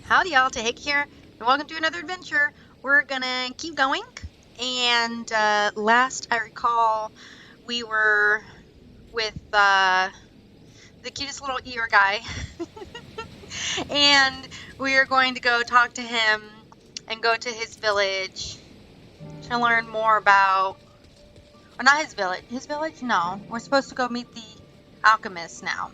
Howdy y'all, Tahik here, and welcome to another adventure. We're gonna keep going, and last I recall, we were with the cutest little ear guy, and we are going to go talk to him and go to his village to learn more about, or not his village, no, we're supposed to go meet the alchemist now.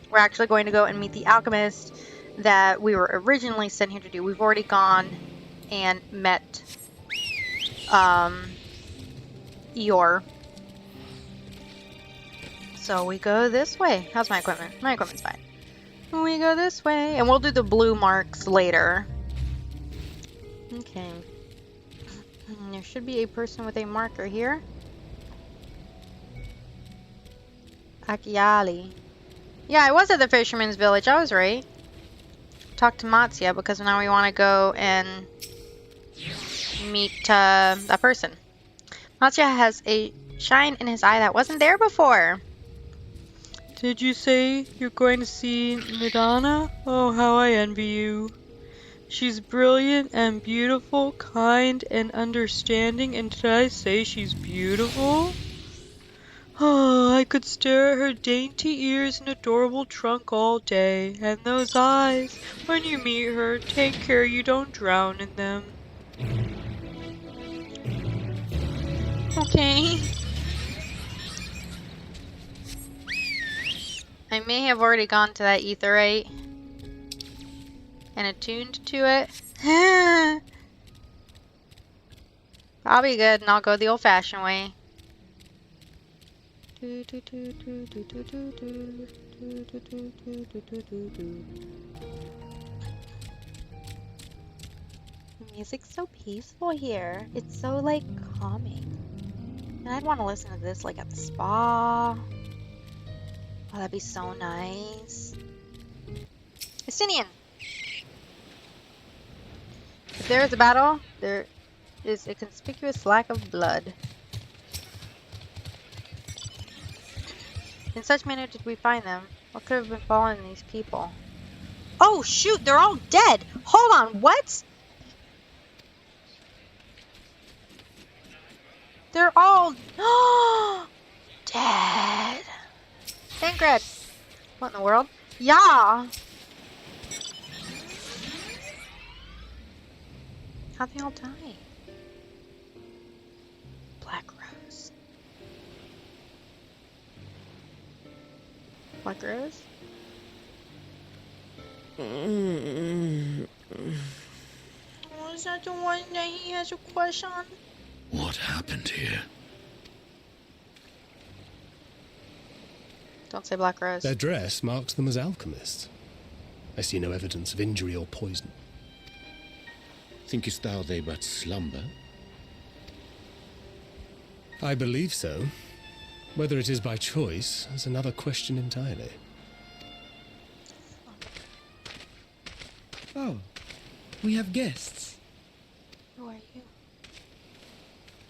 We're actually going to go and meet the alchemist that we were originally sent here to do. We've already gone and met Eeyore. So we go this way. How's my equipment? My equipment's fine. We go this way, and we'll do the blue marks later. Okay. There should be a person with a marker here. Akiali. Yeah, I was at the fisherman's village. I was right. Talk to Matsuya because now we want to go and meet that person. Matsuya has a shine in his eye that wasn't there before. Did you say you're going to see Nidana? Oh, how I envy you. She's brilliant and beautiful, kind and understanding, and did I say she's beautiful? Oh, I could stare at her dainty ears and adorable trunk all day, and those eyes. When you meet her, take care you don't drown in them. Okay. I may have already gone to that etherite and attuned to it. I'll be good, and I'll go the old-fashioned way. The music's so peaceful here. It's so, like, calming. And I'd want to listen to this, like, at the spa. Oh, that'd be so nice. Estinian! If there is a battle, there is a conspicuous lack of blood. In such manner did we find them. What could have befallen these people? Oh shoot, they're all dead! Hold on, what? They're all dead. Thancred. What in the world? Yeah! How'd they all die? Black Rose. Black Rose? Oh, is that the one that he has a crush on? What happened here? Don't say Black Rose. Their dress marks them as alchemists. I see no evidence of injury or poison. Thinkest thou they but slumber? I believe so. Whether it is by choice is another question entirely. Oh, we have guests. Who are you?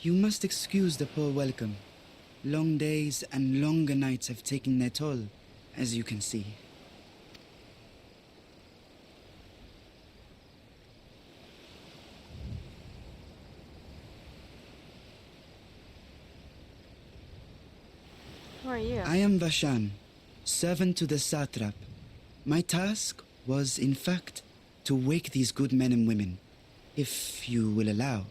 You must excuse the poor welcome. Long days and longer nights have taken their toll, as you can see. Who are you? I am Vashan, servant to the satrap. My task was, in fact, to wake these good men and women, if you will allow.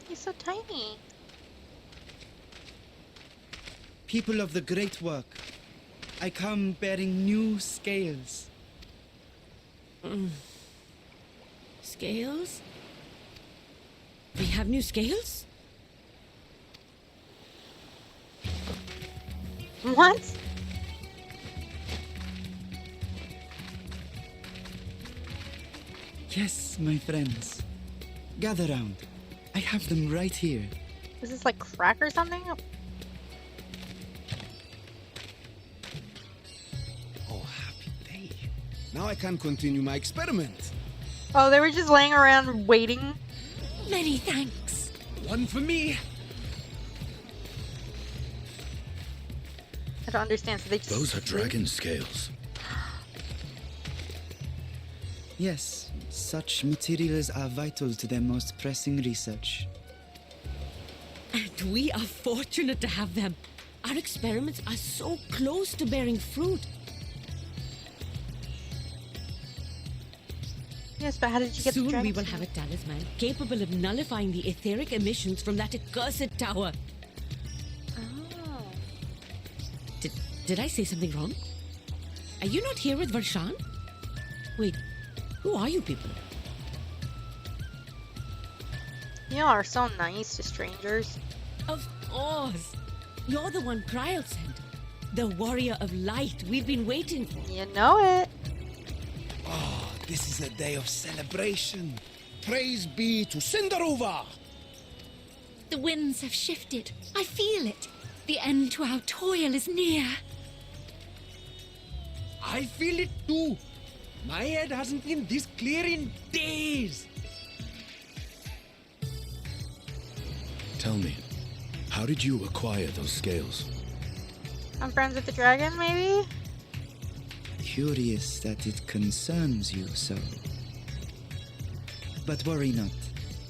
He's so tiny. People of the great work, I come bearing new scales. Scales? We have new scales? What? Yes, my friends. Gather round. I have them right here. Is this like crack or something? Oh, happy day. Now I can continue my experiment. Oh, they were just laying around waiting. Many thanks. One for me. I don't understand. So they just Those are dragon scales. Yes, such materials are vital to their most pressing research. And we are fortunate to have them. Our experiments are so close to bearing fruit. Yes, but how did you get the Soon dragon we will seed? have a talisman capable of nullifying the etheric emissions from that accursed tower. Oh. Did I say something wrong? Are you not here with Varshan? Wait, who are you people? You all are so nice to strangers. Of course. You're the one Kryl sent. The warrior of light we've been waiting for. You know it. Oh, this is a day of celebration. Praise be to Cinderova. The winds have shifted. I feel it. The end to our toil is near. I feel it too. My head hasn't been this clear in days. Tell me, how did you acquire those scales? I'm friends with the dragon, maybe? Curious that it concerns you so. But worry not.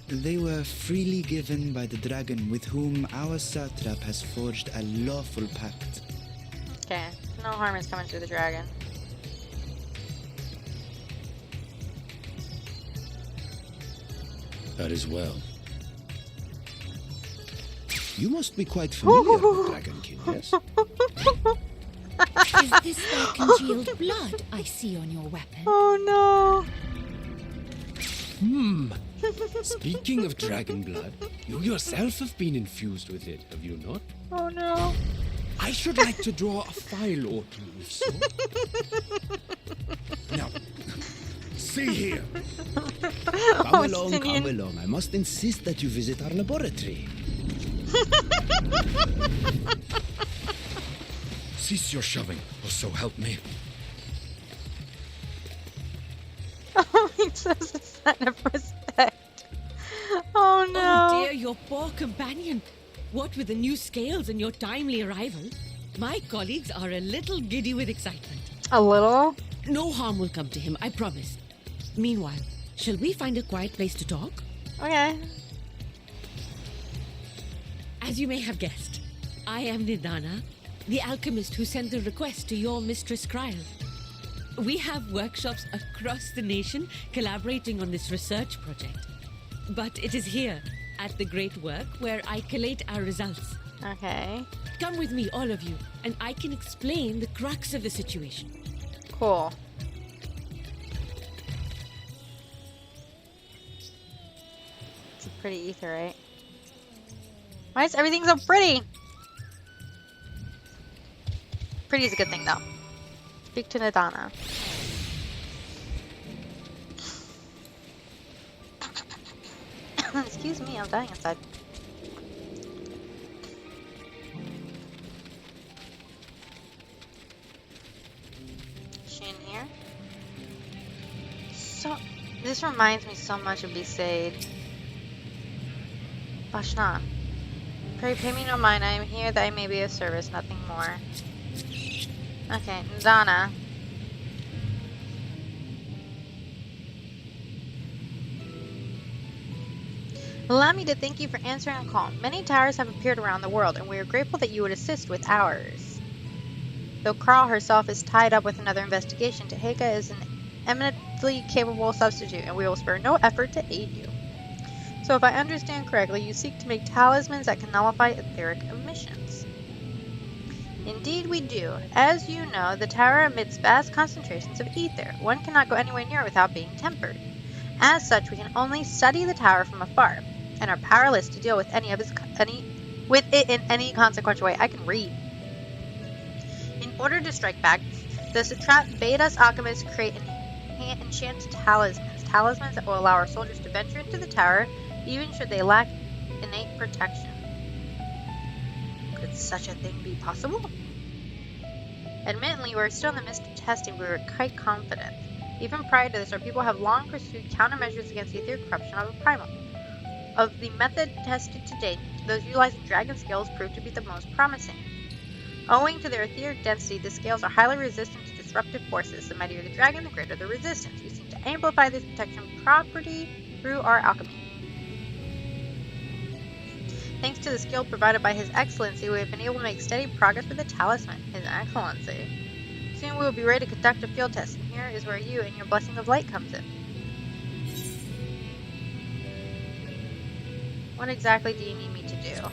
They were freely given by the dragon with whom our satrap has forged a lawful pact. Okay, no harm is coming to the dragon. That is well. You must be quite familiar with Dragon King, yes? Is this their congealed blood I see on your weapon? Oh Speaking of dragon blood, you yourself have been infused with it, have you not? no. Oh no. I should like to draw a file or two, if so. Now, see here. Come along, Justinian. come along. I must insist that you visit our laboratory. Cease your shoving, or so help me. Oh, he says a sign of respect. Oh no. Oh dear, your poor companion. What with the new scales and your timely arrival, my colleagues are a little giddy with excitement. A little? No harm will come to him, I promise. Meanwhile, shall we find a quiet place to talk? Okay. As you may have guessed, I am Nidana, the alchemist who sent the request to your mistress Kryl. We have workshops across the nation collaborating on this research project. But it is here, at the Great Work, where I collate our results. Okay. Come with me, all of you, and I can explain the crux of the situation. Cool. It's a pretty ether, right? Why is everything so pretty? Pretty is a good thing, though. Speak to Nidana. Excuse me, I'm dying inside. Is she in here? So, this reminds me so much of Besaid. Vashna. Pray pay me no mind, I am here that I may be of service, nothing more. Okay, Nidana. Allow me to thank you for answering our call. Many towers have appeared around the world, and we are grateful that you would assist with ours. Though Krall herself is tied up with another investigation, Teheka is an eminently capable substitute, and we will spare no effort to aid you. So if I understand correctly, you seek to make talismans that can nullify etheric emissions. Indeed we do. As you know, the tower emits vast concentrations of ether. One cannot go anywhere near it without being tempered. As such, we can only study the tower from afar, and are powerless to deal with with it in any consequential way. I can read. In order to strike back, the satrap bade us alchemists create enchanted talismans that will allow our soldiers to venture into the tower, even should they lack innate protection. Could such a thing be possible? Admittedly, we are still in the midst of testing, but we were quite confident. Even prior to this, our people have long pursued countermeasures against the etheric corruption of a primal. Of the method tested to date, those utilizing dragon scales proved to be the most promising. Owing to their etheric density, the scales are highly resistant to disruptive forces. The mightier the dragon, the greater the resistance. We seem to amplify this protection property through our alchemy. Thanks to the skill provided by His Excellency, we have been able to make steady progress with the talisman. His Excellency. Soon we will be ready to conduct a field test, and here is where you and your blessing of light comes in. What exactly do you need me to do?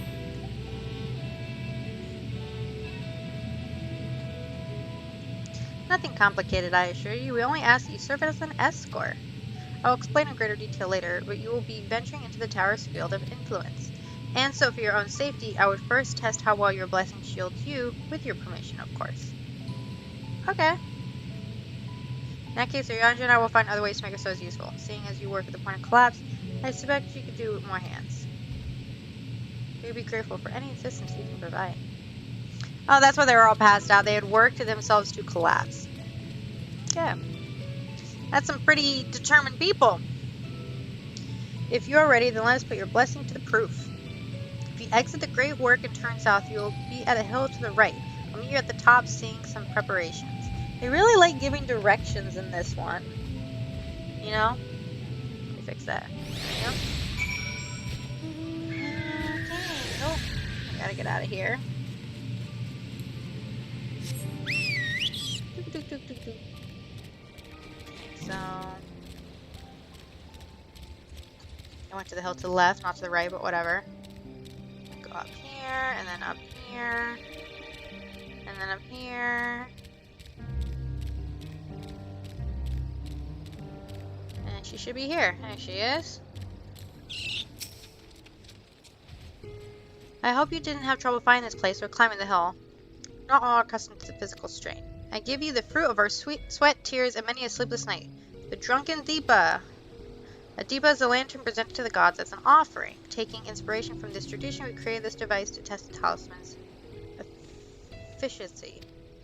Nothing complicated, I assure you. We only ask that you serve as an escort. I will explain in greater detail later, but you will be venturing into the tower's field of influence. And so for your own safety, I would first test how well your blessing shields you, with your permission, of course. Okay. In that case, Ryanja and I will find other ways to make ourselves useful. Seeing as you work at the point of collapse, I suspect you could do with more hands. We would be grateful for any assistance you can provide. Oh, that's why they were all passed out. They had worked themselves to collapse. Yeah. That's some pretty determined people. If you are ready, then let us put your blessing to the proof. If you exit the great work and turn south, you will be at a hill to the right. I'll meet you at the top seeing some preparations. They really like giving directions in this one. You know? Let me fix that. There we go. Okay. Oh, I gotta get out of here. So I went to the hill to the left, not to the right, but whatever. Go up here, and then up here, and then up here. And she should be here. There she is. I hope you didn't have trouble finding this place or climbing the hill. Not all are accustomed to the physical strain. I give you the fruit of our sweet sweat, tears, and many a sleepless night. The drunken Deepa. A Deepa is a lantern presented to the gods as an offering. Taking inspiration from this tradition, we created this device to test the talisman's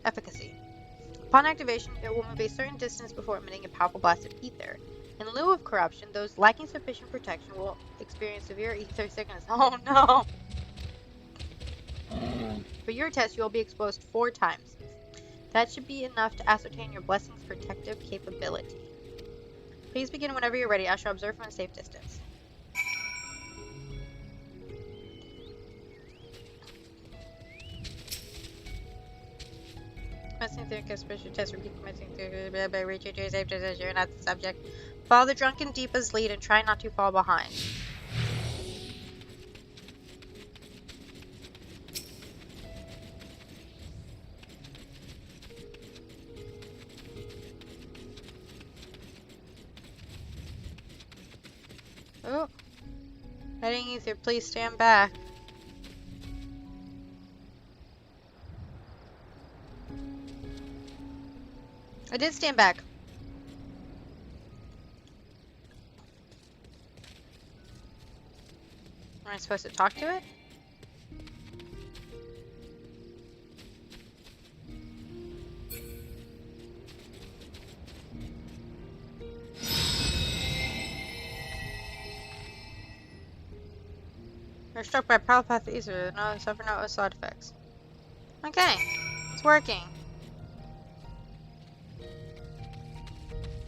efficacy. Upon activation, it will move a certain distance before emitting a powerful blast of ether. In lieu of corruption, those lacking sufficient protection will experience severe ether sickness. Oh no! For your test, you will be exposed 4 times. That should be enough to ascertain your blessing's protective capability. Please begin whenever you're ready. I shall observe from a safe distance. Commencing through a special test. Repeat commencing through by reaching to a safe distance. You're not the subject. Follow the drunken Deepa's lead and try not to fall behind. Oh, heading ether, please stand back. I did stand back. Am I supposed to talk to it? You're struck by a powerful path of ether. No, suffer no side effects. Okay, it's working.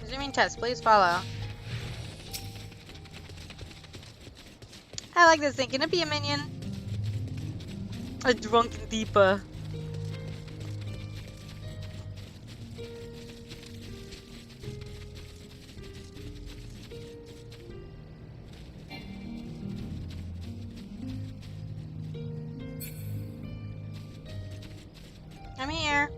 Resuming test, please follow. I like this thing. Can it be a minion? A drunken Deepa. I'm here.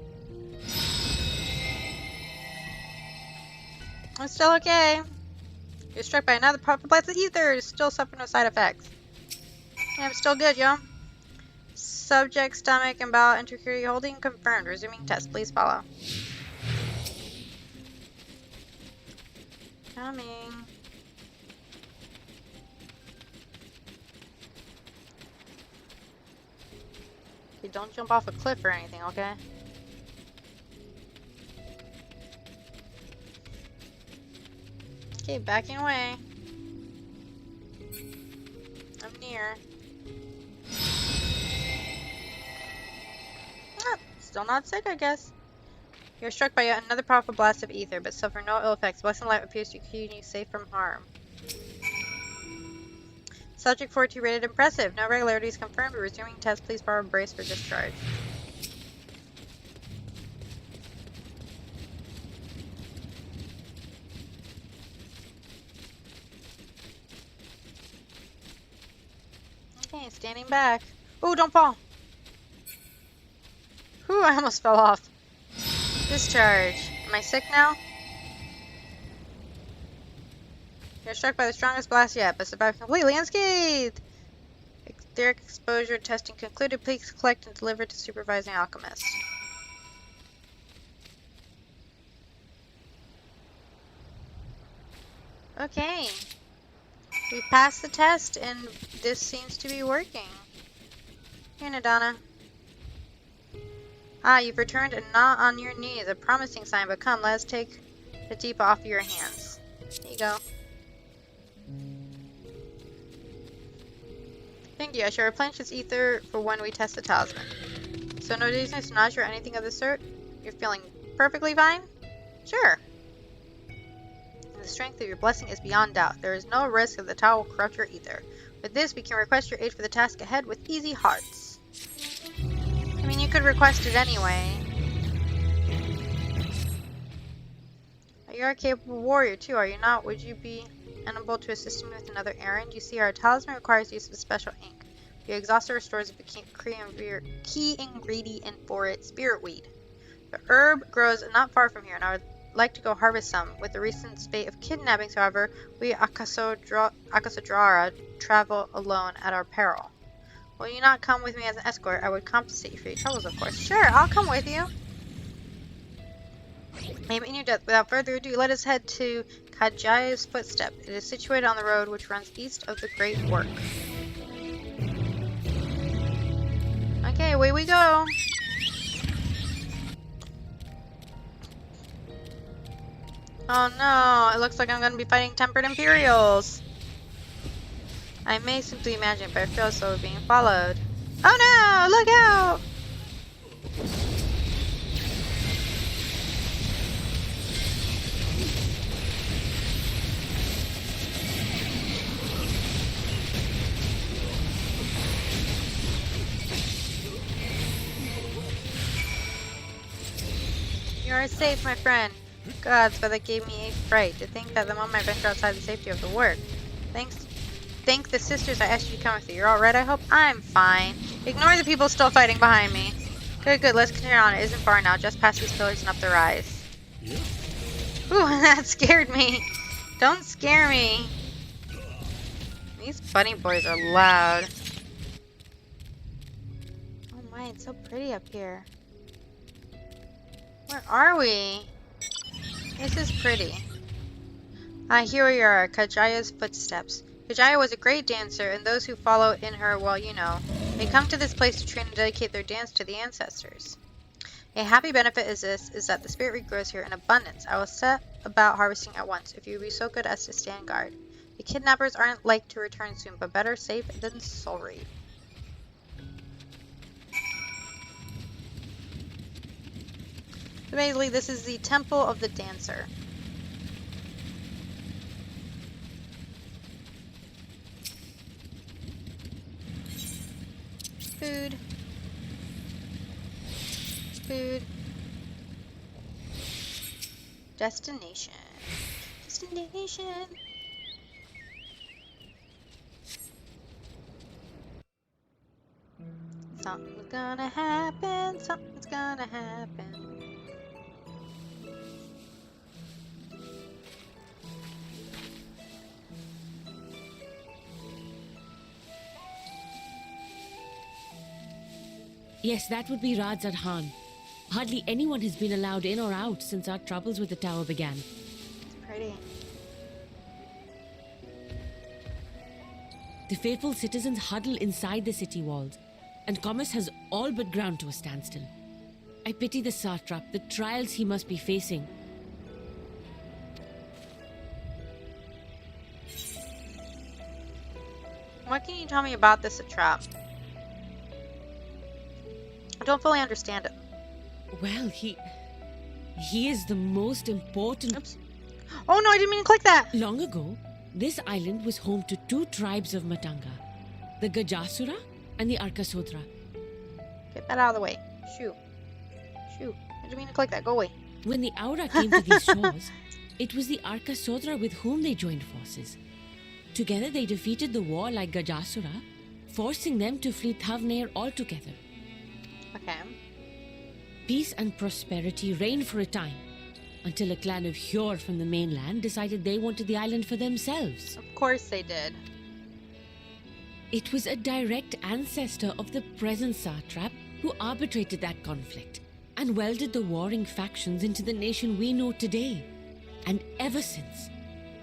I'm still okay. You're struck by another powerful blast of ether. Still suffer no side effects. Yeah, I'm still good, yo. Subject, stomach, and bowel intricately holding confirmed. Resuming test. Please follow. Coming. Okay, don't jump off a cliff or anything, okay? Okay, backing away. I'm near. Ah, still not sick, I guess. You're struck by yet another powerful blast of ether, but suffer no ill effects. Blessing light appears to keep you safe from harm. Subject 42 rated impressive. No regularities confirmed. Resuming test. Please borrow a brace for discharge. Okay, standing back. Oh, don't fall. Whew, I almost fell off. Discharge. Am I sick now? You're struck by the strongest blast yet, but survived completely unscathed. Etheric exposure testing concluded. Please collect and deliver to supervising alchemist. Okay. We passed the test, and this seems to be working. Here, Nadana. Ah, you've returned and not on your knees. A promising sign, but come, let us take the deep off your hands. Here you go. Thank you. I shall replenish this ether for when we test the talisman. So no dizziness, nausea, or anything of the sort? You're feeling perfectly fine? Sure. The strength of your blessing is beyond doubt. There is no risk that the tower will corrupt your ether. With this, we can request your aid for the task ahead with easy hearts. I mean, you could request it anyway. You're a capable warrior too, are you not? Would you be amenable to assisting me with another errand? You see, our talisman requires use of a special ink. We exhausted our stores of the key ingredient for it, spirit weed. The herb grows not far from here, and I would like to go harvest some. With the recent spate of kidnappings, however, we Akasadrara travel alone at our peril. Will you not come with me as an escort? I would compensate you for your troubles, of course. Sure, I'll come with you. Aim in your death. Without further ado, let us head to Kajaya's Footstep. It is situated on the road which runs east of the Great Work. Okay, away we go. Oh no, it looks like I'm going to be fighting Tempered Imperials. I may simply imagine, but I feel as though we're being followed. Oh no, look out! You are safe, my friend. Gods, but that gave me a fright. To think that the moment I venture outside the safety of the work. Thank the sisters I asked you to come with you. You're alright, I hope? I'm fine. Ignore the people still fighting behind me. Good, let's continue on. It isn't far now, just past these pillars and up the rise. Ooh, that scared me. Don't scare me. These bunny boys are loud. Oh my, it's so pretty up here. Where are we? This is pretty. Here we are, Kajaya's Footsteps. Kajaya was a great dancer, and those who follow in her, well, you know, they come to this place to train and dedicate their dance to the ancestors. A happy benefit is that the spirit weed grows here in abundance. I will set about harvesting at once, if you would be so good as to stand guard. The kidnappers aren't like to return soon, but better safe than sorry. So basically, this is the Temple of the Dancer. Food. Food. Destination. Destination. Something's gonna happen. Something's gonna happen. Yes, that would be Radzad Khan. Hardly anyone has been allowed in or out since our troubles with the tower began. It's pretty. The faithful citizens huddle inside the city walls, and commerce has all but ground to a standstill. I pity the satrap, the trials he must be facing. What can you tell me about this satrap? I don't fully understand it. Well, he He is the most important. Oops. Oh no, I didn't mean to click that. Long ago, this island was home to two tribes of Matanga, the Gajasura and the Arkasodra. Get that out of the way. Shoot. Shoot. I didn't mean to click that. Go away. When the Aura came to these shores, it was the Arkasodra with whom they joined forces. Together they defeated the warlike Gajasura, forcing them to flee Thavnair altogether. Okay. Peace and prosperity reigned for a time, until a clan of Hjor from the mainland decided they wanted the island for themselves. Of course they did. It was a direct ancestor of the present satrap who arbitrated that conflict and welded the warring factions into the nation we know today. And ever since,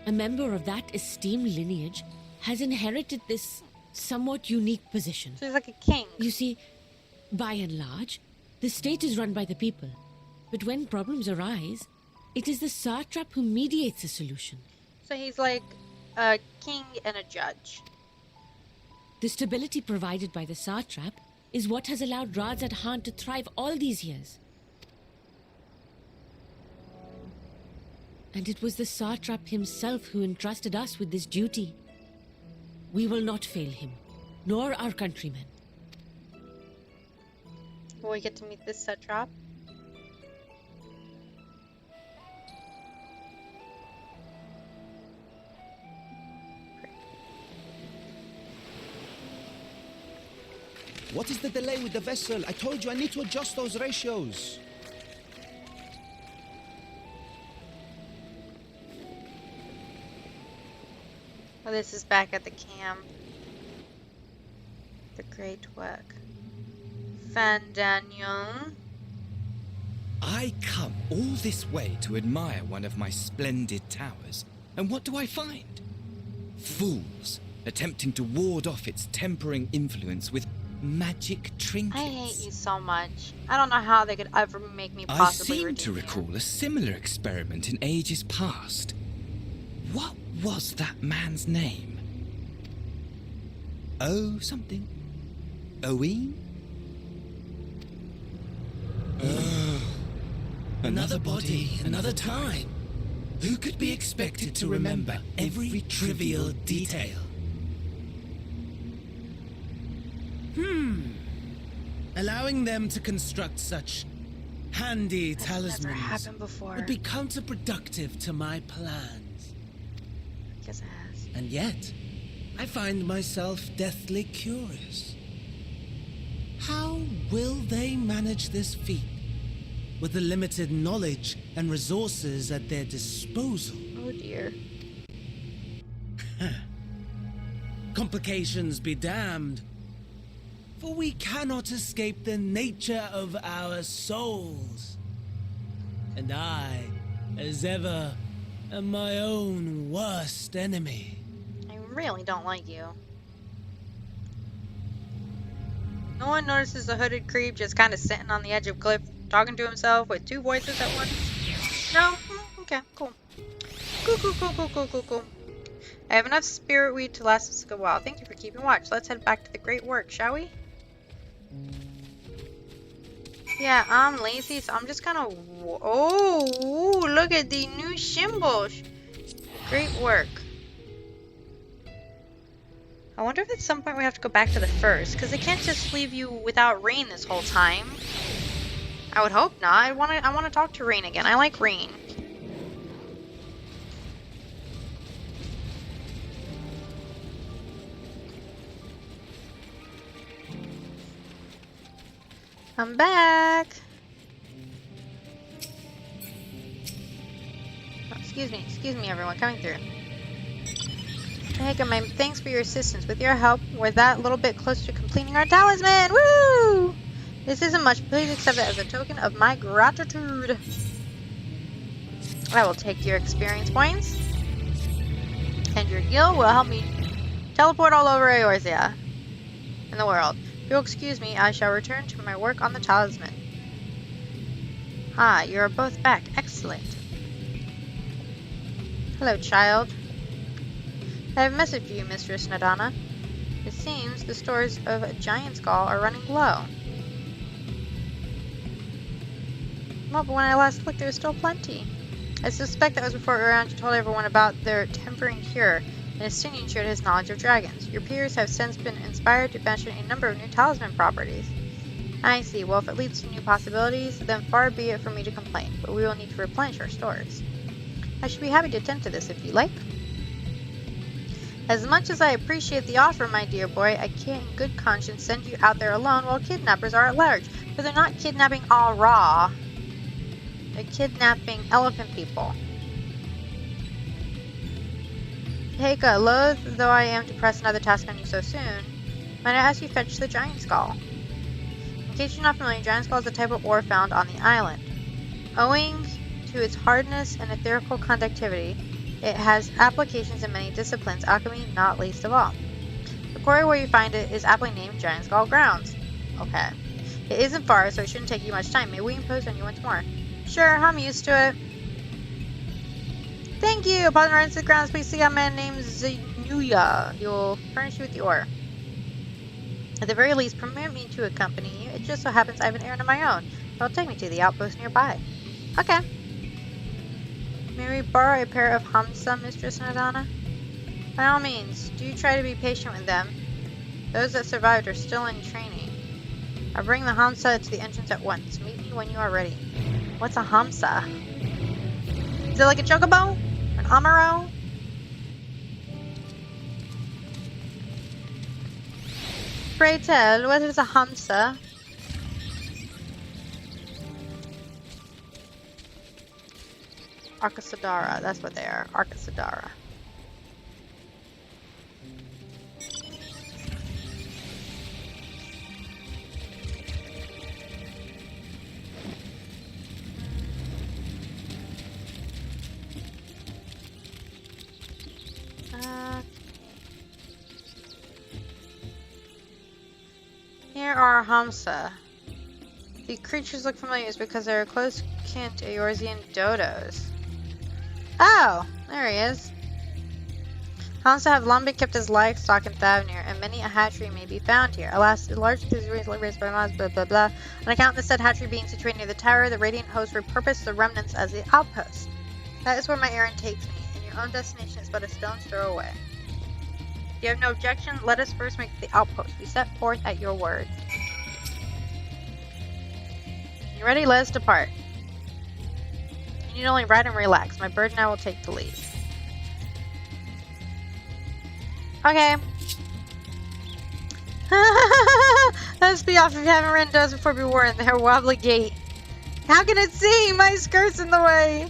a member of that esteemed lineage has inherited this somewhat unique position. So he's like a king. You see, by and large, the state is run by the people. But when problems arise, it is the satrap who mediates a solution. So he's like a king and a judge. The stability provided by the satrap is what has allowed Radzat Han to thrive all these years. And it was the satrap himself who entrusted us with this duty. We will not fail him, nor our countrymen. Will we get to meet this satrap? What is the delay with the vessel? I told you I need to adjust those ratios. Oh, this is back at the camp. The Great Work. Fandaniel. I come all this way to admire one of my splendid towers, and what do I find? Fools attempting to ward off its tempering influence with magic trinkets. I hate you so much. I don't know how they could ever make me I possibly seem redeem to you. recall a similar experiment in ages past. What was that man's name? Oh, something. Owen? Another body, another time. Who could be expected to remember every trivial detail? Allowing them to construct such handy Never talismans happened before. would be counterproductive to my plans. Guess it has. And yet, I find myself deathly curious. How will they manage this feat with the limited knowledge and resources at their disposal? Oh dear. Complications be damned, for we cannot escape the nature of our souls. And I, as ever, am my own worst enemy. I really don't like you. No one notices the hooded creep just kind of sitting on the edge of a cliff, talking to himself with two voices at once? No? Okay, cool. Cool. I have enough spirit weed to last us a good while. Thank you for keeping watch. Let's head back to the Great Work, shall we? Yeah, I'm lazy, so I'm just gonna... Oh, look at the new symbols. Great Work. I wonder if at some point we have to go back to the first, because they can't just leave you without Rain this whole time. I would hope not. I want to talk to Rain again. I like Rain. I'm back. Oh, excuse me, everyone, coming through. Hey, my thanks for your assistance. With your help, we're that little bit closer to completing our talisman. Woo! This isn't much. Please accept it as a token of my gratitude. I will take your experience points, and your gil will help me teleport all over Eorzea in the world. If you'll excuse me, I shall return to my work on the talisman. Ah, you are both back. Excellent. Hello, child. I have a message for you, Mistress Nadana. It seems the stores of Giant Skull are running low. Well, but when I last looked, there was still plenty. I suspect that was before Urantia told everyone about their tempering cure, and Estinian showed his knowledge of dragons. Your peers have since been inspired to mention a number of new talisman properties. I see. Well, if it leads to new possibilities, then far be it for me to complain, but we will need to replenish our stores. I should be happy to attend to this if you like. As much as I appreciate the offer, my dear boy, I can't in good conscience send you out there alone while kidnappers are at large. But they're not kidnapping all raw. They're kidnapping elephant people. Heika, loath though I am to press another task on you so soon, might I ask you to fetch the giant skull? In case you're not familiar, giant skull is a type of ore found on the island. Owing to its hardness and etherical conductivity, it has applications in many disciplines, alchemy not least of all. The quarry where you find it is aptly named Giant Skull Grounds. Okay. It isn't far, so it shouldn't take you much time. May we impose on you once more? Sure, I'm used to it. Thank you! Upon running to the grounds, please seek out a man named Zenuya. He will furnish you with the ore. At the very least, permit me to accompany you. It just so happens I have an errand of my own. It'll take me to the outpost nearby. Okay. May we borrow a pair of Hamsa, Mistress Nadana? By all means, do try to be patient with them. Those that survived are still in training. I'll bring the Hamsa to the entrance at once. Meet me when you are ready. What's a Hamsa? Is it like a chocobo? An Amaro? Pray tell, what is a Hamsa? Arcasadara, that's what they are. Arcasadara. Here are Hamsa. The creatures look familiar is because they're close kin to Eorzean dodos. Oh, there he is. Hamsa have long been kept as livestock in Thavnir, and many a hatchery may be found here. Alas, the large is recently raised by Maz, blah blah blah. On account of the said hatchery being situated near the tower, the Radiant host repurposed the remnants as the outpost. That is where my errand takes me, and your own destination is but a stone's throw away. If you have no objection, let us first make the outpost. We set forth at your word. You ready? Let us depart. You need only ride and relax. My bird and I will take the lead. Okay. Let's be off if you haven't ridden those before. Be warned, they're a wobbly gait. How can it see? My skirt's in the way.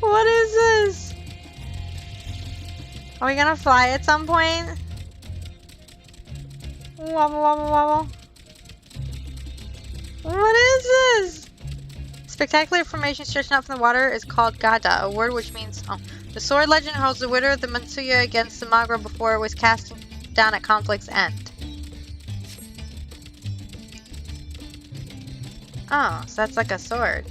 What is this? Are we gonna fly at some point? Wobble, wobble, wobble. What is this? Spectacular formation stretching out from the water is called Gada, a word which means the sword legend holds the widow of the Mansuya against the Magra before it was cast down at conflict's end. Oh, so that's like a sword.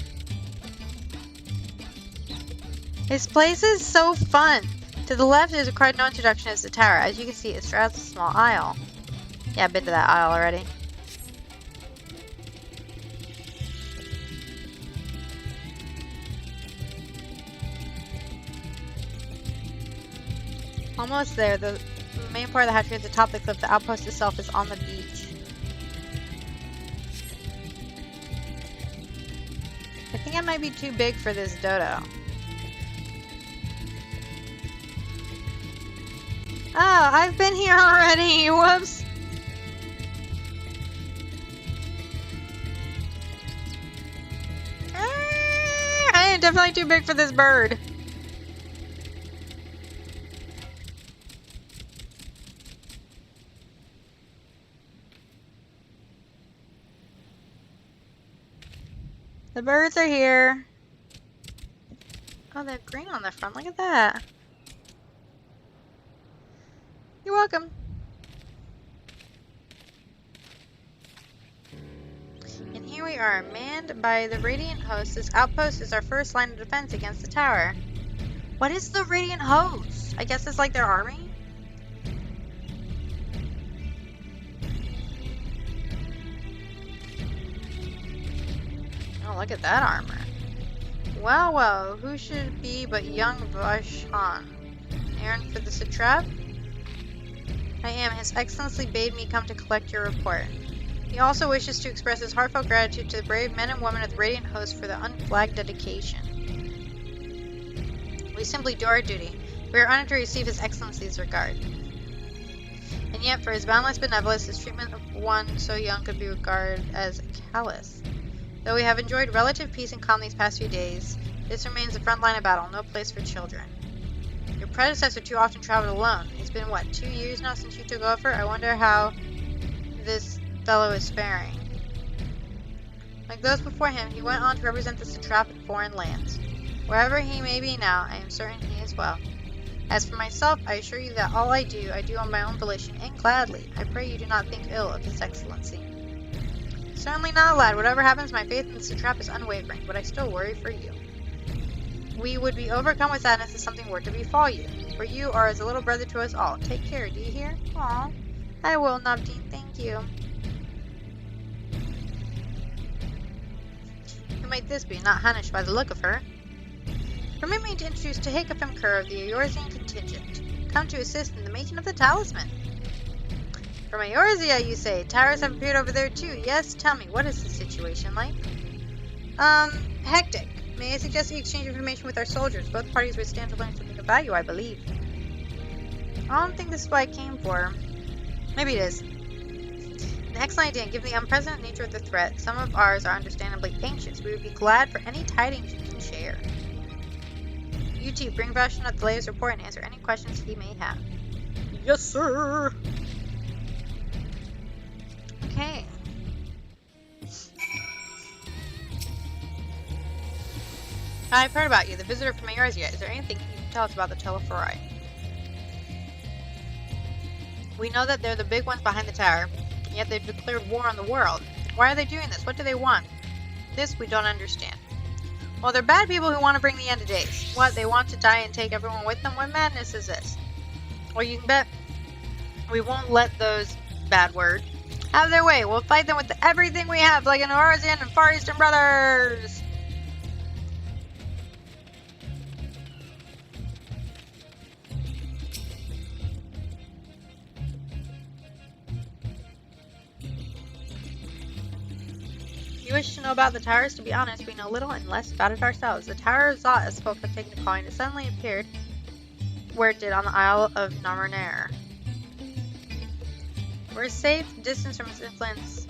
This place is so fun. To the left is required no introduction as the tower. As you can see, it straddles a small aisle. Yeah, I've been to that aisle already. Almost there. The main part of the hatchery is at the top of the cliff. The outpost itself is on the beach. I think I might be too big for this dodo. Oh, I've been here already. Whoops. I am definitely too big for this bird. The birds are here. Oh, they're green on the front. Look at that. You're welcome. And here we are, manned by the Radiant Host. This outpost is our first line of defense against the tower. What is the Radiant Host? I guess it's like their army? Oh Oh, look at that armor. Well, well, who should it be but young Vashhan? Errand for the satrap? I am. His Excellency bade me come to collect your report. He also wishes to express his heartfelt gratitude to the brave men and women of the Radiant Host for the unflagged dedication. We simply do our duty. We are honored to receive His Excellency's regard. And yet, for his boundless benevolence, his treatment of one so young could be regarded as callous. Though we have enjoyed relative peace and calm these past few days, this remains the front line of battle, no place for children. Your predecessor too often traveled alone. It's been, what, 2 years now since you took over? I wonder how this fellow is faring. Like those before him, he went on to represent the satrap in foreign lands. Wherever he may be now, I am certain he is well. As for myself, I assure you that all I do on my own volition, and gladly. I pray you do not think ill of His Excellency. Certainly not, lad. Whatever happens, my faith in the satrap is unwavering, but I still worry for you. We would be overcome with sadness if something were to befall you, for you are as a little brother to us all. Take care, do you hear? Aw, I will, Nabdeen, thank you. Who might this be? Not Hanish by the look of her. Permit me to introduce Taheka Femkur of the Eorzean contingent, come to assist in the making of the talisman. From Eorzea, you say? Towers have appeared over there too. Yes, tell me, what is the situation like? Hectic. May I suggest you exchange information with our soldiers? Both parties would stand to learn something of value, I believe. I don't think this is what I came for. Maybe it is. An excellent idea, given the unprecedented nature of the threat. Some of ours are understandably anxious. We would be glad for any tidings you can share. You two, bring Vashhan up the latest report and answer any questions he may have. Yes, sir! Okay. I've heard about you, the visitor from Eorzea. Is there anything you can tell us about the Telefori? We know that they're the big ones behind the tower, yet they've declared war on the world. Why are they doing this? What do they want? This we don't understand. Well, they're bad people who want to bring the end of days. What, they want to die and take everyone with them? What madness is this? Well, you can bet we won't let those, bad word, have their way. We'll fight them with everything we have, like an Eorzean and Far Eastern brothers! You wish to know about the towers? To be honest, we know little and less about it ourselves. The Tower of Zot, as folk have taken to calling it, suddenly appeared where it did on the Isle of Namarnair. We're a safe distance from its influence,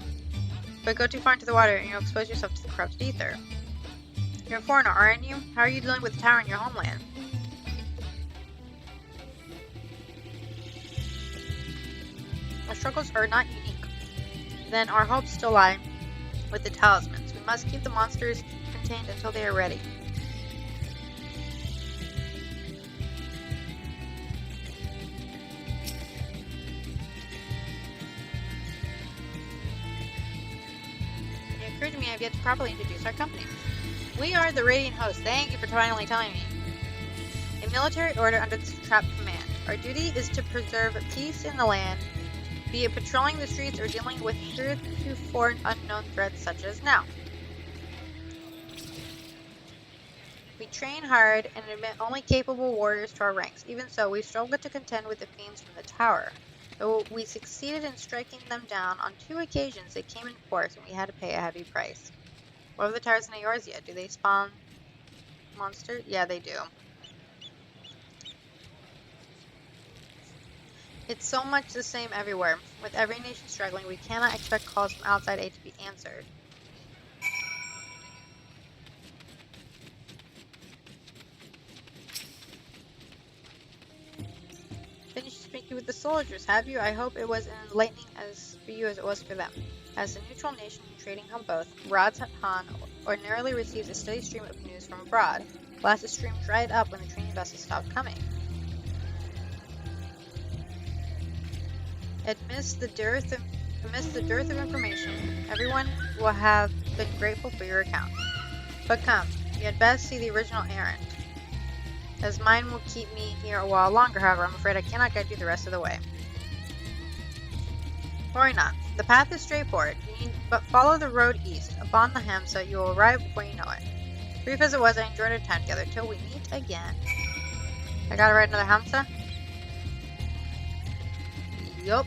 but go too far into the water and you'll expose yourself to the corrupt ether. You're a foreigner, aren't you? How are you dealing with the tower in your homeland? Our struggles are not unique. Then our hopes still lie with the talismans. We must keep the monsters contained until they are ready. It occurred to me I've yet to properly introduce our company. We are the Radiant Host. Thank you for finally telling me. A military order under the Satrap command. Our duty is to preserve peace in the land, be it patrolling the streets or dealing with heretofore unknown threats such as now. We train hard and admit only capable warriors to our ranks. Even so, we struggle to contend with the fiends from the tower. Though we succeeded in striking them down on 2 occasions, they came in force and we had to pay a heavy price. What are the towers in Eorzea? Do they spawn monsters? Yeah, they do. It's so much the same everywhere. With every nation struggling, we cannot expect calls from outside aid to be answered. Finished speaking with the soldiers, have you? I hope it was enlightening as for you as it was for them. As a neutral nation trading on both, Radz-Han ordinarily receives a steady stream of news from abroad. Last, the stream dried up when the trading vessels stopped coming. Amidst the dearth of information, everyone will have been grateful for your account. But come, you had best see the original errand, as mine will keep me here a while longer. However, I'm afraid I cannot guide you the rest of the way. Worry not. The path is straightforward. You need but follow the road east. Upon the Hamsa, you will arrive before you know it. Brief as it was, I enjoyed our time together. Till we meet again. I gotta ride another Hamsa? Yup.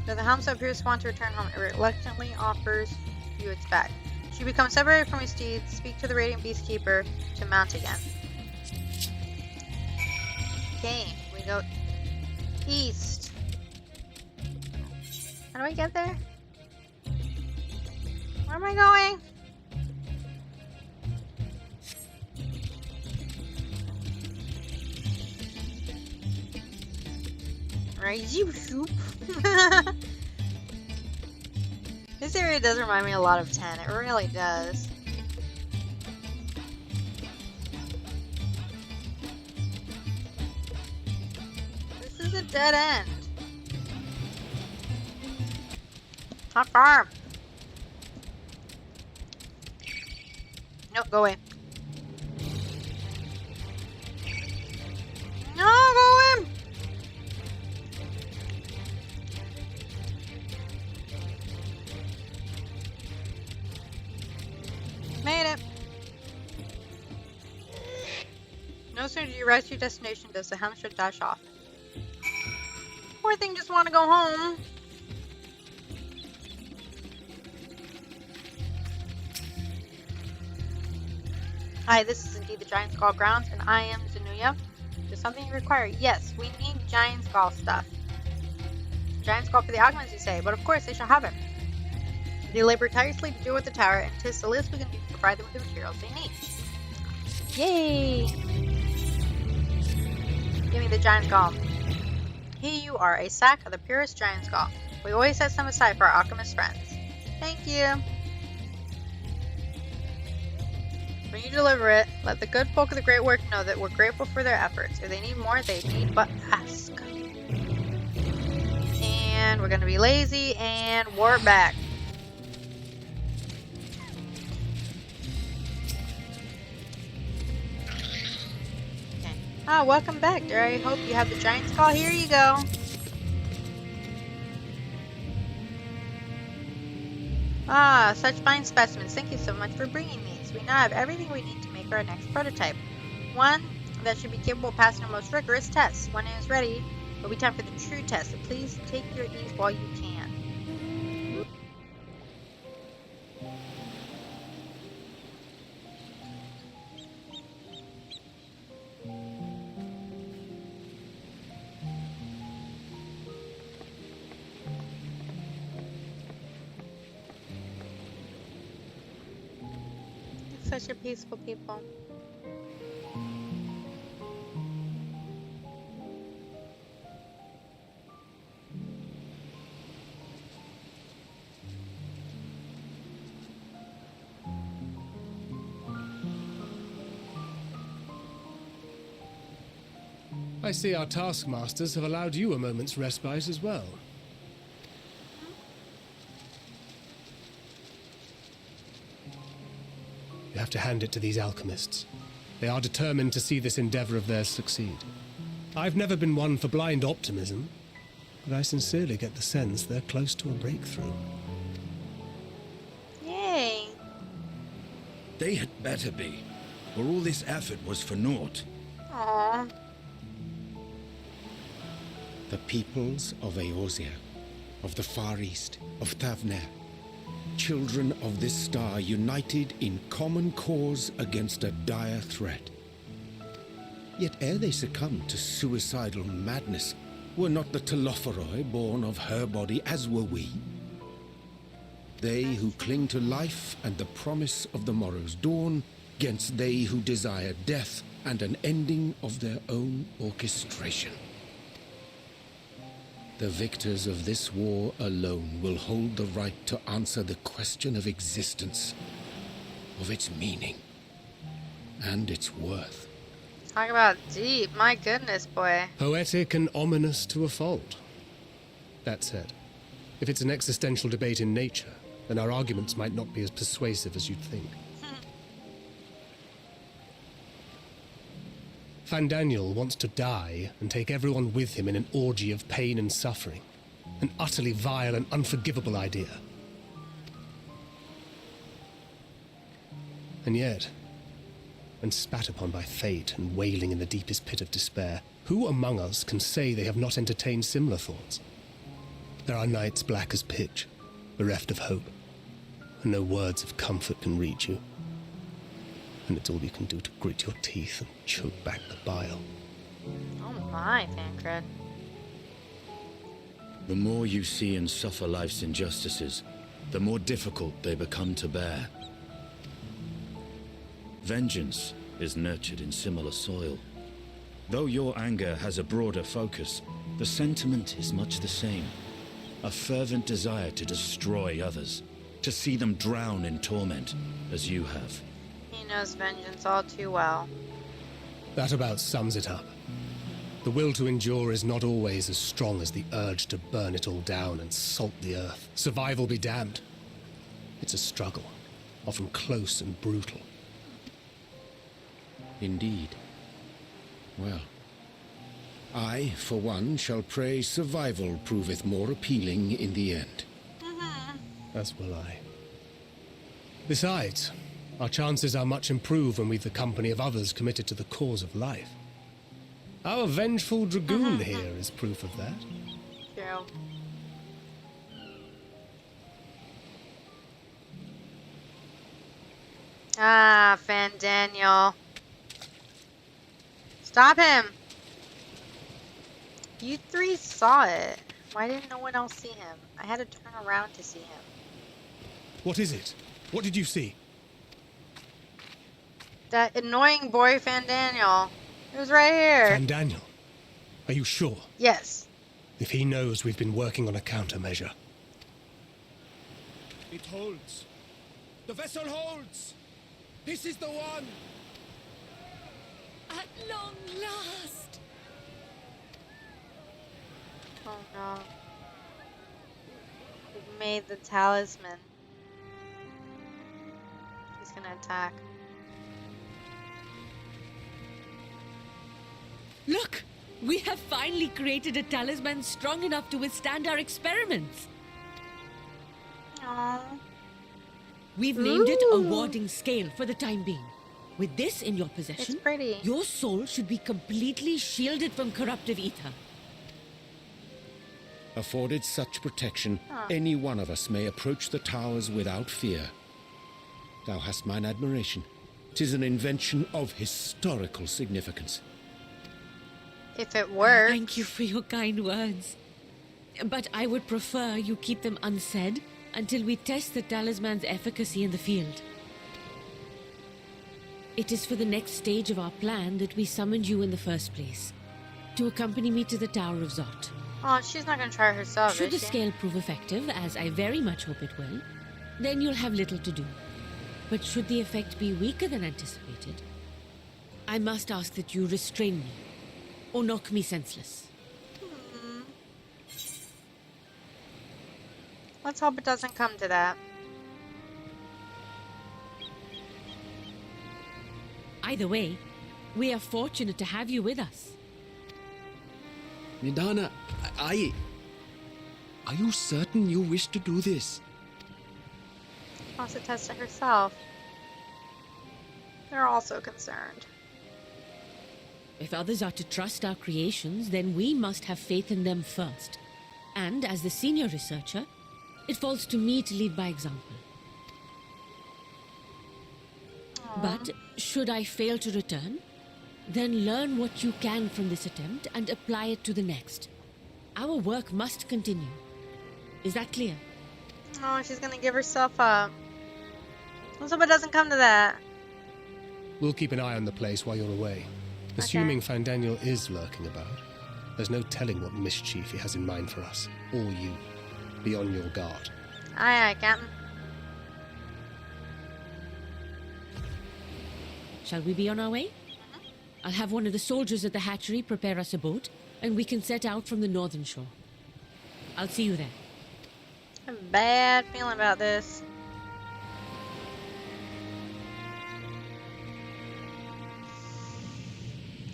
Though the Hamsa appears to want to return home, it reluctantly offers you its back. She becomes separated from your steeds. Speak to the Radiant Beastkeeper to mount again. Okay, we go east. How do I get there? Where am I going? Right, you shoop. This area does remind me a lot of 10. It really does. This is a dead end. Hot farm. Nope, go away. No, go away. Made it. No sooner do you rise to your destination does the hamster dash off. Poor thing just want to go home. Hi, this is indeed the Giant Skull grounds, and I am Zanuya. There's something you require. Yes, we need Giant Skull stuff. Giant Skull for the alchemists, you say, but of course they shall have it. They labor tirelessly to deal with the tower, and 'tis the least we can do to provide them with the materials they need. Yay! Give me the Giant Skull. Here you are, a sack of the purest Giant Skull. We always set some aside for our alchemist friends. Thank you. When you deliver it, let the good folk of the Great Work know that we're grateful for their efforts. If they need more, they need but ask. And we're gonna be lazy and warp back. Okay. Ah, welcome back, dear. I hope you have the Giant Skull. Here you go. Ah, such fine specimens. Thank you so much for bringing these. We now have everything we need to make our next prototype. One that should be capable of passing our most rigorous tests. When it is ready, it will be time for the true test. So please take your ease while you can. Such a peaceful people. I see our taskmasters have allowed you a moment's respite as well. You have to hand it to these alchemists. They are determined to see this endeavor of theirs succeed. I've never been one for blind optimism, but I sincerely get the sense they're close to a breakthrough. Yay! They had better be, or all this effort was for naught. Aww. The peoples of Eorzea, of the Far East, of Thavner, children of this star united in common cause against a dire threat. Yet ere they succumbed to suicidal madness, were not the Telophoroi born of her body as were we? They who cling to life and the promise of the morrow's dawn, against they who desire death and an ending of their own orchestration. The victors of this war alone will hold the right to answer the question of existence, of its meaning, and its worth. Talk about deep. My goodness, boy. Poetic and ominous to a fault. That said, if it's an existential debate in nature, then our arguments might not be as persuasive as you'd think. Fandaniel wants to die and take everyone with him in an orgy of pain and suffering. An utterly vile and unforgivable idea. And yet, when spat upon by fate and wailing in the deepest pit of despair, who among us can say they have not entertained similar thoughts? There are nights black as pitch, bereft of hope, and no words of comfort can reach you. And it's all you can do to grit your teeth and choke back the bile. Oh my, Thancred. The more you see and suffer life's injustices, the more difficult they become to bear. Vengeance is nurtured in similar soil. Though your anger has a broader focus, the sentiment is much the same. A fervent desire to destroy others, to see them drown in torment, as you have. He knows vengeance all too well. That about sums it up. The will to endure is not always as strong as the urge to burn it all down and salt the earth. Survival be damned. It's a struggle, often close and brutal. Indeed. Well, I, for one, shall pray survival proveth more appealing in the end. As will I. Besides, our chances are much improved when we've the company of others committed to the cause of life. Our vengeful dragoon here is proof of that. True. Ah, Fandaniel. Stop him! You three saw it. Why didn't no one else see him? I had to turn around to see him. What is it? What did you see? That annoying boy Fandaniel. It was right here. Fandaniel. Are you sure? Yes. If he knows we've been working on a countermeasure. It holds. The vessel holds. This is the one. At long last. Oh no. We've made the talisman. He's gonna attack. Look! We have finally created a talisman strong enough to withstand our experiments. Aww. We've named it a warding scale for the time being. With this in your possession, It's pretty. your soul should be completely shielded from corruptive ether. Afforded such protection, any one of us may approach the towers without fear. Thou hast mine admiration. 'Tis an invention of historical significance. If it works. Thank you for your kind words. But I would prefer you keep them unsaid until we test the talisman's efficacy in the field. It is for the next stage of our plan that we summoned you in the first place, to accompany me to the Tower of Zot. Oh, she's not gonna try herself, Should the is she? scale prove effective, as I very much hope it will, then you'll have little to do. But should the effect be weaker than anticipated, I must ask that you restrain me, or knock me senseless. Let's hope it doesn't come to that. Either way, we are fortunate to have you with us. Nidana, are you certain you wish to do this? She wants to test it herself. They're also concerned. If others are to trust our creations, then we must have faith in them first. And as the senior researcher, it falls to me to lead by example. But should I fail to return, then learn what you can from this attempt and apply it to the next. Our work must continue. Is that clear? Oh, she's gonna give herself up. Let's hope it doesn't come to that. We'll keep an eye on the place while you're away. Assuming Fandaniel is lurking about, there's no telling what mischief he has in mind for us, or you. Be on your guard. Aye, aye, Captain. Shall we be on our way? I'll have one of the soldiers at the hatchery prepare us a boat, and we can set out from the northern shore. I'll see you there. I have a bad feeling about this.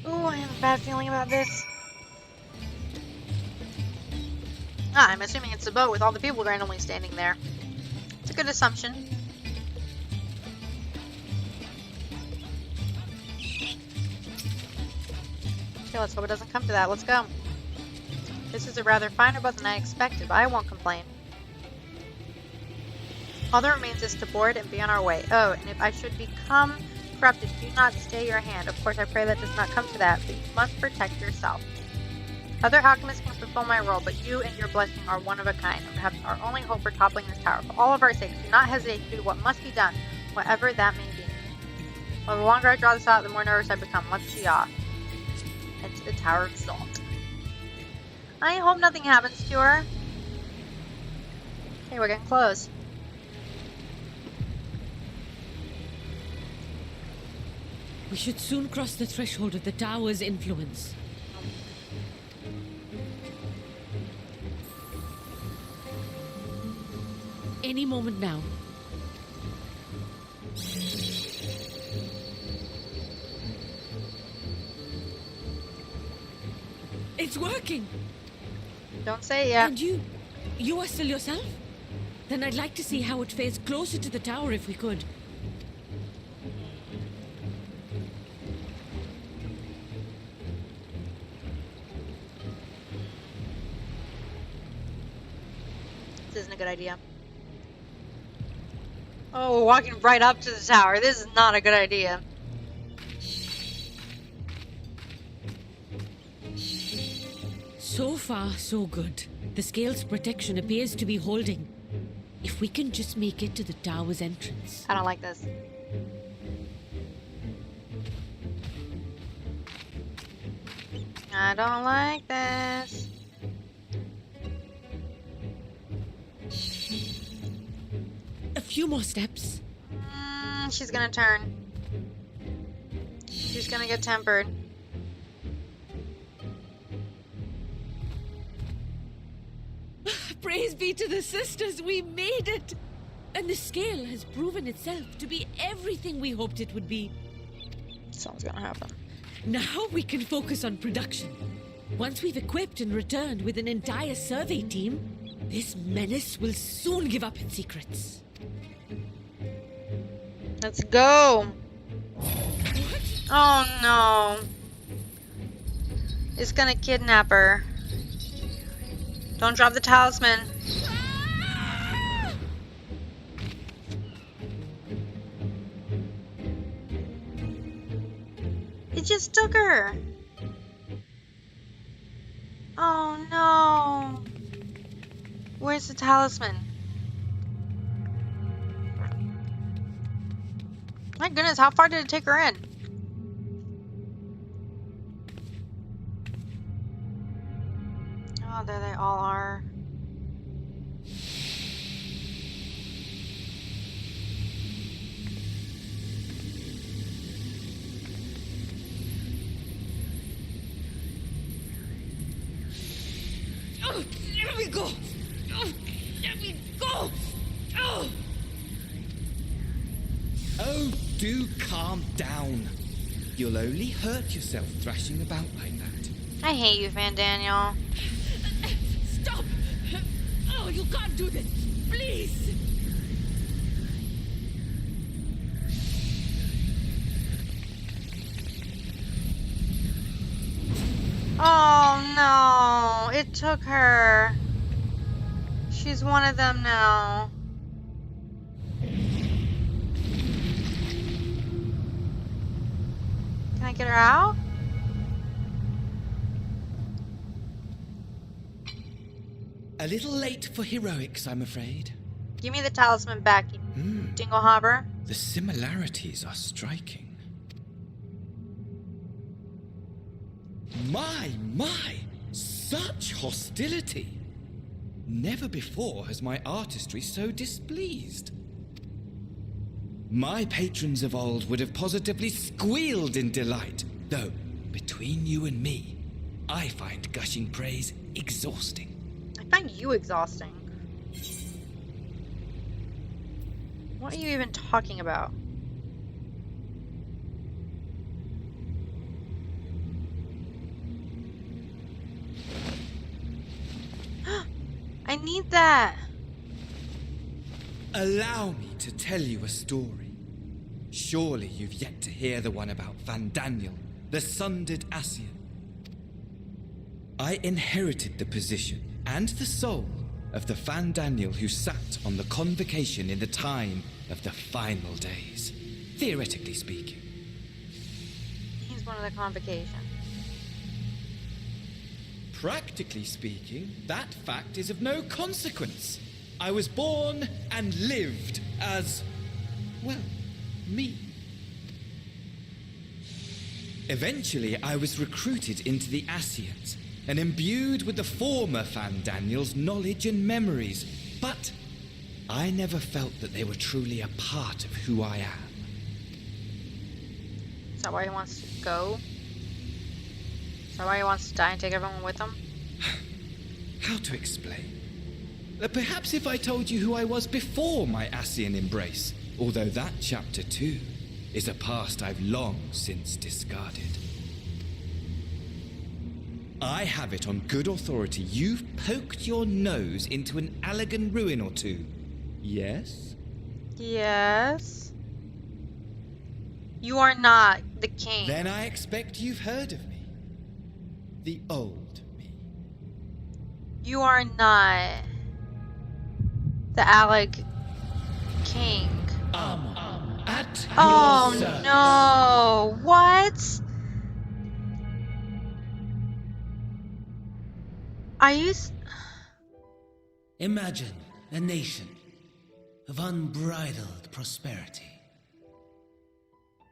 Ooh, a bad feeling about this. Ah, I'm assuming it's a boat with all the people randomly standing there. It's a good assumption. Okay, let's hope it doesn't come to that. Let's go. This is a rather finer boat than I expected, but I won't complain. All that remains is to board and be on our way. Oh, and if I should become corrupted, do not stay your hand. Of course, I pray that does not come to that, but you must protect yourself. Other alchemists can fulfill my role, but you and your blessing are one of a kind, and perhaps our only hope for toppling this tower. For all of our sakes, do not hesitate to do what must be done, whatever that may be. Well, the longer I draw this out, the more nervous I become. Let's be off. Head to the Tower of Salt. I hope nothing happens to her. Okay, we're getting close. We should soon cross the threshold of the tower's influence. Any moment now. It's working! Don't say it yet. And you are still yourself? Then I'd like to see how it fares closer to the tower if we could. This isn't a good idea. Oh, we're walking right up to the tower. This is not a good idea. So far, so good. The scale's protection appears to be holding. If we can just make it to the tower's entrance. I don't like this. I don't like this. A few more steps. She's gonna turn. She's gonna get tempered. Praise be to the sisters, we made it! And the scale has proven itself to be everything we hoped it would be. Something's gonna happen. Now we can focus on production. Once we've equipped and returned with an entire survey team, this menace will soon give up its secrets. Let's go. Oh no. It's gonna kidnap her. Don't drop the talisman. It just took her. Oh no. Where's the talisman? My goodness, how far did it take her in? Oh, there they all are. Oh, let me go! Oh, let me go! Oh! Oh, do calm down. You'll only hurt yourself thrashing about like that. I hate you, Fandaniel. Stop! Oh, you can't do this! Please! Oh no, it took her. She's one of them now. Can I get her out? A little late for heroics, I'm afraid. Give me the talisman back, you dinglehopper. The similarities are striking. My! Such hostility! Never before has my artistry so displeased. My patrons of old would have positively squealed in delight, though, between you and me, I find gushing praise exhausting. I find you exhausting. What are you even talking about? I need that. Allow me to tell you a story. Surely you've yet to hear the one about Fandaniel, the sundered Ascian. I inherited the position and the soul of the Fandaniel who sat on the convocation in the time of the final days, theoretically speaking. He's one of the convocation. Practically speaking, that fact is of no consequence. I was born and lived as, well, me. Eventually, I was recruited into the Ascians and imbued with the former Fandaniel's knowledge and memories, but I never felt that they were truly a part of who I am. Is that why he wants to go? Is that why he wants to die and take everyone with him? How to explain? Perhaps if I told you who I was before my Ascian embrace, although that chapter too is a past I've long since discarded. I have it on good authority you've poked your nose into an Allegan ruin or two. Yes? Yes. You are not the king. Then I expect you've heard of me. The old me. You are not the Alec king. At Oh your service. no! What? Are you? Imagine a nation of unbridled prosperity.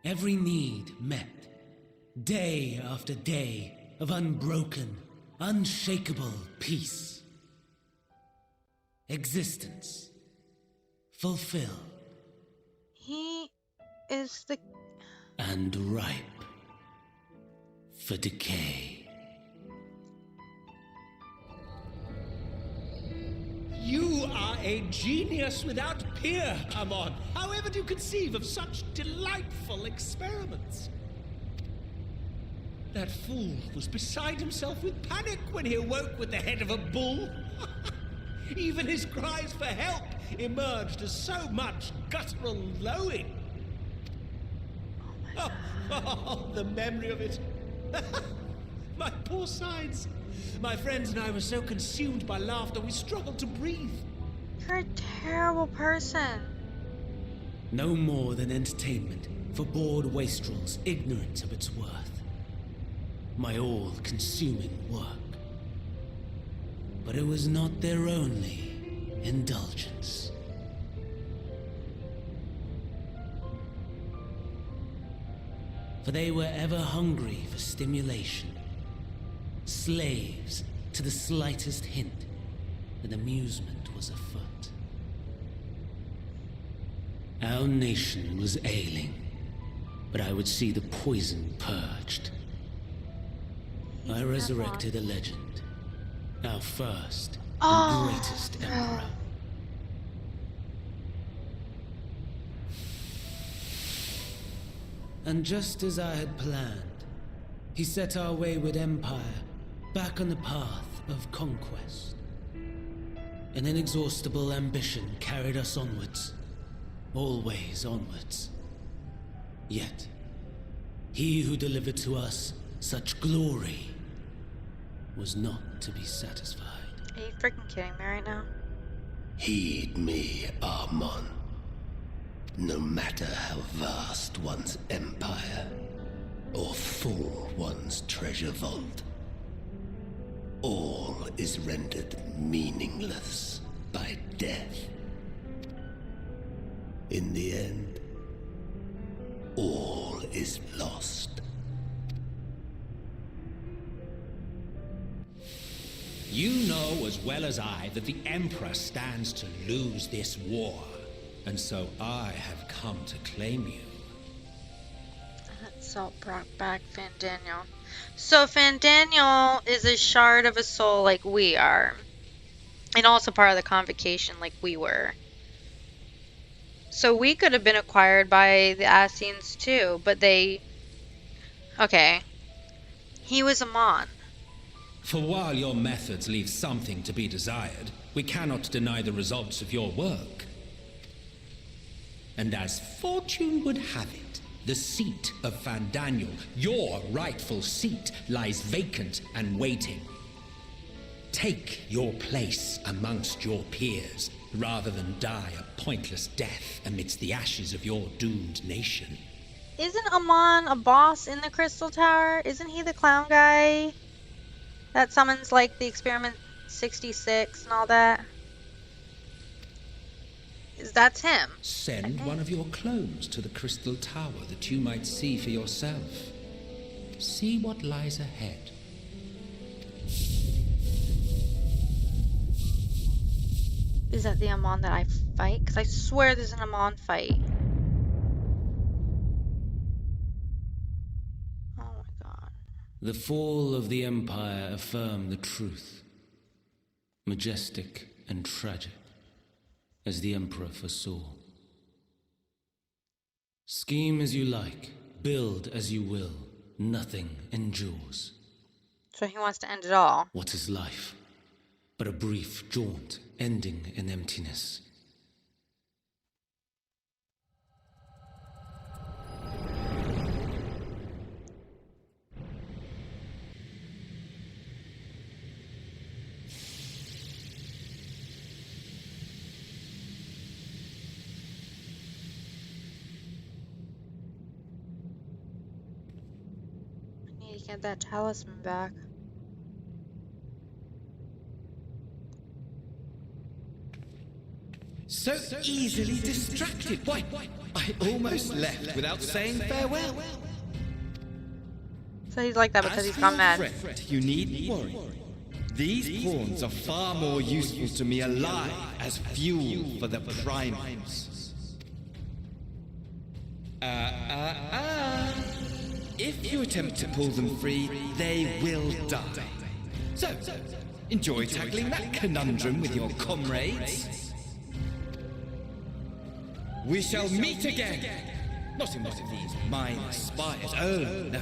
Every need met, day after day of unbroken, unshakable peace. Existence fulfilled He is the. and ripe for decay. You are a genius without peer, Amon. However do you conceive of such delightful experiments? That fool was beside himself with panic when he awoke with the head of a bull. Even his cries for help emerged as so much guttural lowing. Oh, the memory of it. My poor sides. My friends and I were so consumed by laughter we struggled to breathe. You're a terrible person. No more than entertainment for bored wastrels ignorant of its worth. My all-consuming work. But it was not their only indulgence. For they were ever hungry for stimulation. Slaves to the slightest hint that amusement was afoot. Our nation was ailing, but I would see the poison purged. I resurrected a legend, our first and greatest emperor. And just as I had planned, he set our wayward empire back on the path of conquest. An inexhaustible ambition carried us onwards, always onwards. Yet, he who delivered to us such glory was not to be satisfied. Are you freaking kidding me right now? Heed me, Amon. No matter how vast one's empire, or full one's treasure vault, all is rendered meaningless by death. In the end, all is lost. You know as well as I that the Emperor stands to lose this war, and so I have come to claim you. Salt brought back Fandaniel. So Fandaniel is a shard of a soul like we are. And also part of the convocation like we were. So we could have been acquired by the Ascians too, but they... Okay. He was a Mon. For while your methods leave something to be desired, we cannot deny the results of your work. And as fortune would have it, the seat of Fandaniel, your rightful seat, lies vacant and waiting. Take your place amongst your peers, rather than die a pointless death amidst the ashes of your doomed nation. Isn't Amon a boss in the Crystal Tower? Isn't he the clown guy that summons, like, the Experiment 66 and all that? That's him. Send one of your clones to the Crystal Tower that you might see for yourself. See what lies ahead. Is that the Amon that I fight? Because I swear there's an Amon fight. Oh my god. The fall of the Empire affirmed the truth. Majestic and tragic, as the Emperor foresaw. Scheme as you like, build as you will, nothing endures. So he wants to end it all. What is life but a brief jaunt ending in emptiness? I need to get that talisman back. So easily distracted. Why, I almost left without saying farewell. So he's like that because he's gone mad. Friend, you needn't worry. These pawns are far more useful to me alive as fuel for the primates. If you attempt to pull them free, they will die. So, enjoy tackling that conundrum with your comrades. We shall meet again! Not in one of these minor spires, oh no,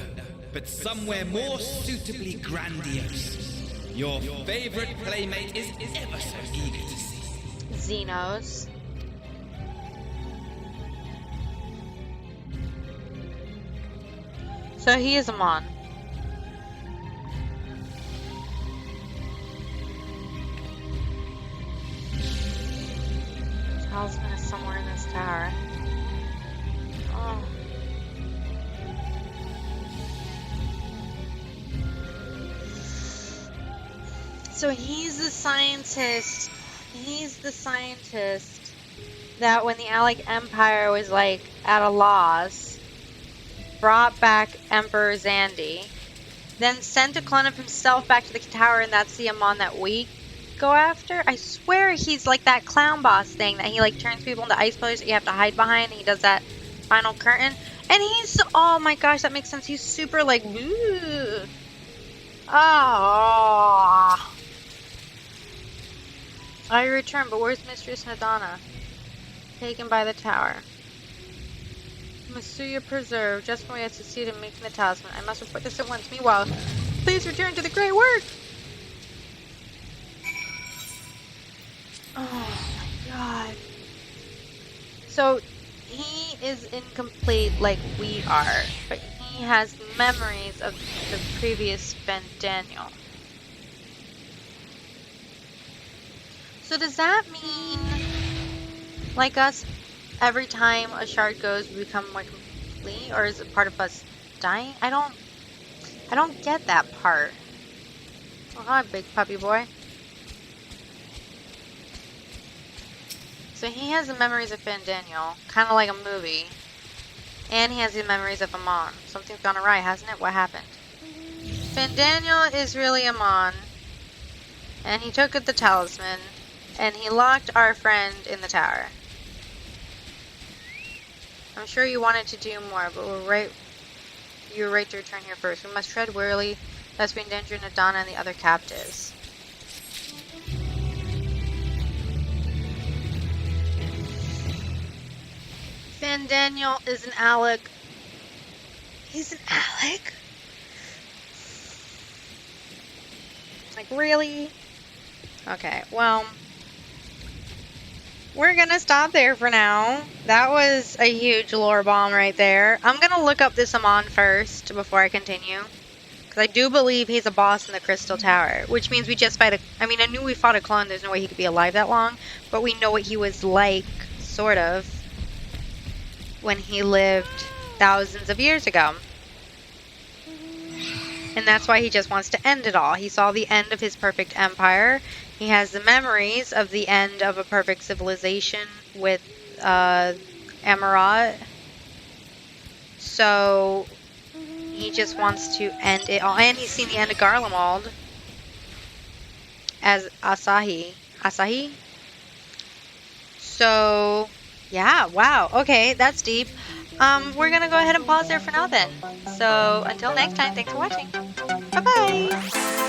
but somewhere more suitably grandiose. Your favorite playmate is ever so eager to see you. Xenos. So he is Amon. Talisman is somewhere in this tower. Oh. So he's the scientist. He's the scientist that when the Alec Empire was like at a loss, brought back Emperor Zandi, then sent a clone of himself back to the tower, and that's the Amon that we go after. I swear he's like that clown boss thing that he like turns people into ice pillars that you have to hide behind, and he does that final curtain. And he's, oh my gosh, that makes sense. He's super like, ooh. Oh. I return, but where's Mistress Nadana? Taken by the tower. Masuya preserved. Just when we had succeeded in making the talisman. I must report this at once. Meanwhile, please return to the great work! Oh my god. So, he is incomplete like we are, but he has memories of the previous Fandaniel. So does that mean, like us, every time a shard goes, we become more complete, or is it part of us dying? I don't get that part. Oh, hi, big puppy boy. So he has the memories of Fandaniel, kind of like a movie, and he has the memories of Amon. Something's gone awry, hasn't it? What happened? Fandaniel is really Amon, and he took the talisman, and he locked our friend in the tower. I'm sure you wanted to do more, but you were right to return here first. We must tread warily, lest we endanger Nadana and the other captives. Fandaniel is an Alec. He's an Alec? Like, really? Okay, well, we're gonna stop there for now. That was a huge lore bomb right there. I'm gonna look up this Amon first before I continue. Because I do believe he's a boss in the Crystal Tower. Which means we just fight a... I mean, I knew we fought a clone. There's no way he could be alive that long. But we know what he was like, sort of, when he lived thousands of years ago. And that's why he just wants to end it all. He saw the end of his perfect empire. He has the memories of the end of a perfect civilization with Amarat. So he just wants to end it all. And he's seen the end of Garlemald as Asahi. Asahi? So, yeah, wow. Okay, that's deep. We're gonna go ahead and pause there for now then. So, until next time, thanks for watching. Bye-bye!